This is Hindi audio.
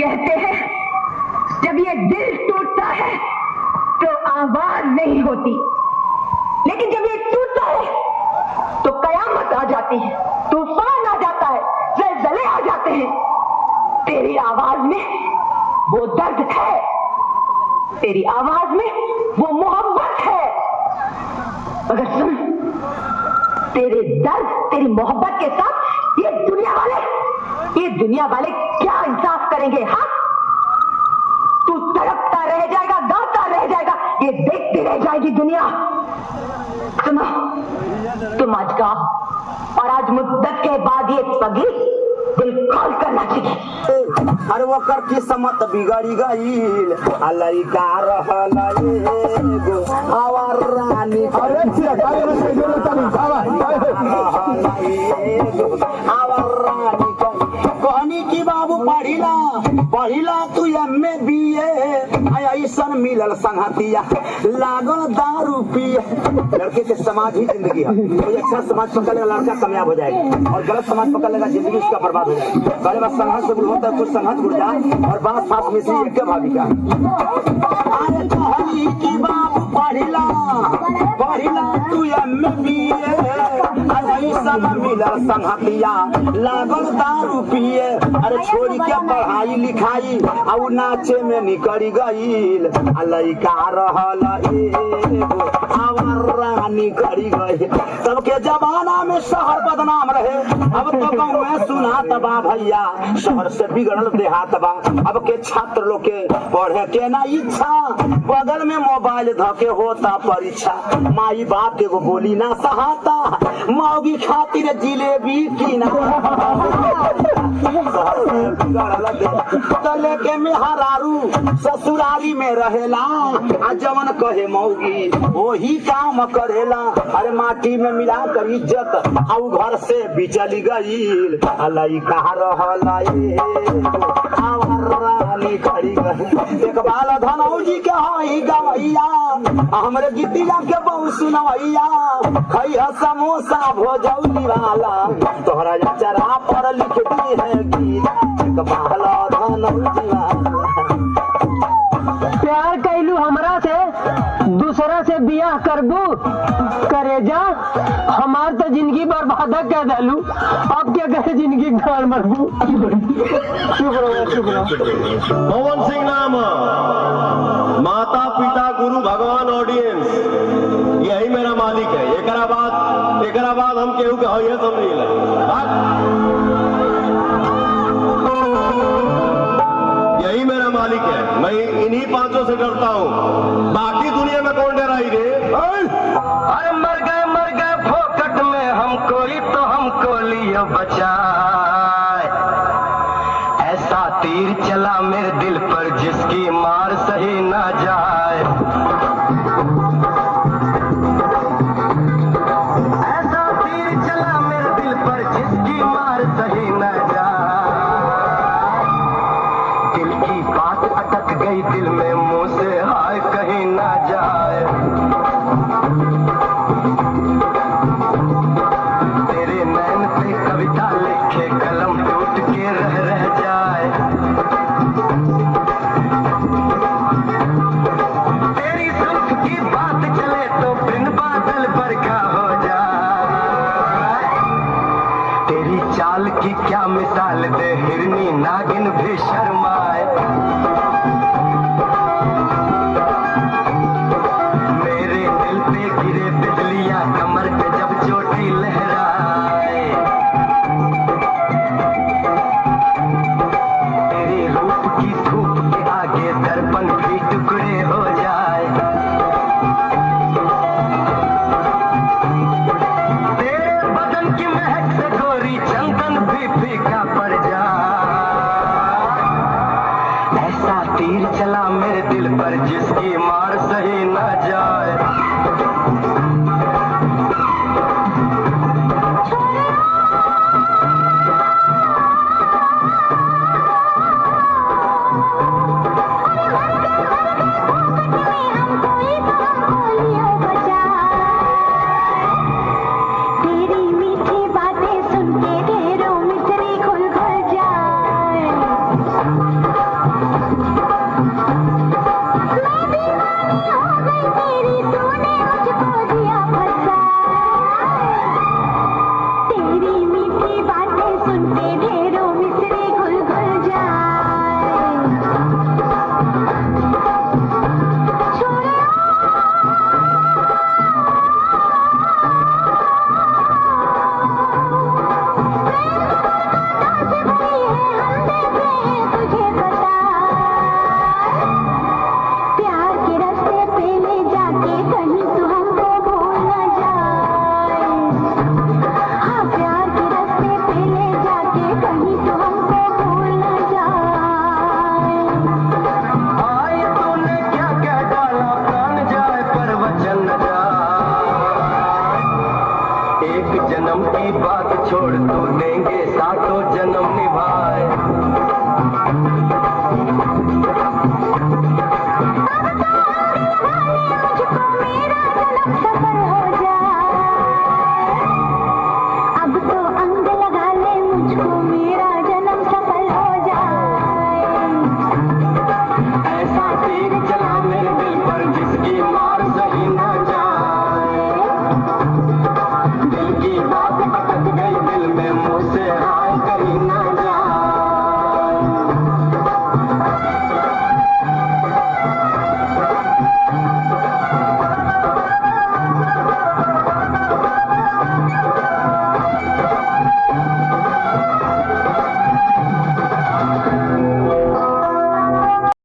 कहते हैं जब ये दिल टूटता है तो आवाज नहीं होती, लेकिन जब ये टूटता है तो कयामत आ जाती है, तूफान आ जाता है, ज़लज़ले आ जाते हैं। तेरी आवाज में वो दर्द है, तेरी आवाज में वो मोहब्बत है। मगर सुन, तेरे दर्द, तेरी मोहब्बत के साथ ये दुनिया वाले क्या इंसाफ करेंगे? हाँ, तू तड़पता रह जाएगा, गाता रह जाएगा, ये देखती रह जाएगी दुनिया। सुनो, तुम आज गाओ, और आज मुद्दत के बाद ये पगी दिल खोल कर नाचेगी। अरे वो कर किस्मत बिगड़ी गईल, लइका रहल एगो आवर रानी। अरे आवर रानी कहनी की बाबू पढ़िला तू एम.ए. बी.ए. ऐसन मिलल संगतिया लागल दारू पिए। लड़के के समाज ही जिंदगी है, कोई अच्छा समाज पकड़ लेगा लड़का कामयाब हो जाएगा, और गलत समाज पकड़ लेगा जिंदगी उसका बर्बाद हो जाएगा। पहले बस संघर्ष से होता है, कुछ संघर्ष गुड़ जाए और बात साथ में से एक भाभी का। अरे कहली की बाबू पढ़िला तू एम.ए. बी.ए. ऐसन मिलल संगतिया लागल दारू पिए। अरे छोड़ी के पढ़ाई लिखाई और नाचे में निकल गईल, लइका रहल एगो आवर रानी करी गई। तब के जमाना में शहर बदनाम रहे, अब तो गाँव में सुनात बा भैया, शहर से बिगड़ल देहात बा। अब के छात्र लोग के पढ़े के ना इच्छा, बगल में मोबाइल धके होता परीक्षा। माई बाप एगो बोली ना सहाता, मौगी खातिर जिलेबी की ना तले के मेहरारू ससुराली में रहेला, आ जवन कहे मौगी वही काम करेला। अरे माटी में मिला कर इज्जत आउ घर से बिचली गईल, लइका रहल एगो आवर रानी करी गई। इकबाल धनौजी के हई गवैया, हमरे गीतिया के बहु सुनवैया, खैया समोसा भोजौली वाला, तोहरा जरा पर लिख दी है गीत इकबाल धनौजी वाला। प्यार कैलू हमरा से, दूसरा से बियाह करबू करे जा, हमार तो जिंदगी बर्बाद कर डालू, अब क्या करे जिंदगी घर मरबू। पवन सिंह नाम, माता पिता गुरु भगवान ऑडियंस, यही मेरा मालिक है। एकरा बाद हम केहू के है समझी ले। यही मेरा मालिक है, मैं इन्हीं पांचों से डरता हूँ, बाकी दुनिया में कौन डराई रे? अरे मर गए फोकट में हमको ही तो हमको लियो बचाए। ऐसा तीर चला मेरे दिल पर जिसकी मार सही ना जाए। ऐसा तीर चला मेरे दिल पर जिसकी मार सही ना जाए। दिल की बात अटक गई दिल में, मुंह से हाय कहीं ना जाए। तेरे नैन पे कविता लिखे कलम टूट के रह जाए। तेरी जुल्फ की बात चले तो बिन बादल बरखा हो जाए। तेरी चाल की क्या मिसाल दे, हिरनी नागिन भी शर्माए। मेरे दिल पे गिरे बिजलियां, कमर पे जब चोटी लहराए। तेरे रूप की धूप के आगे दर्पण भी टुकड़े हो जाए। तेरे बदन की महक से गोरी चंदन भी फीका पड़ जाए। ऐसा तीर चला मेरे दिल पर जिसकी मार सही न जाए।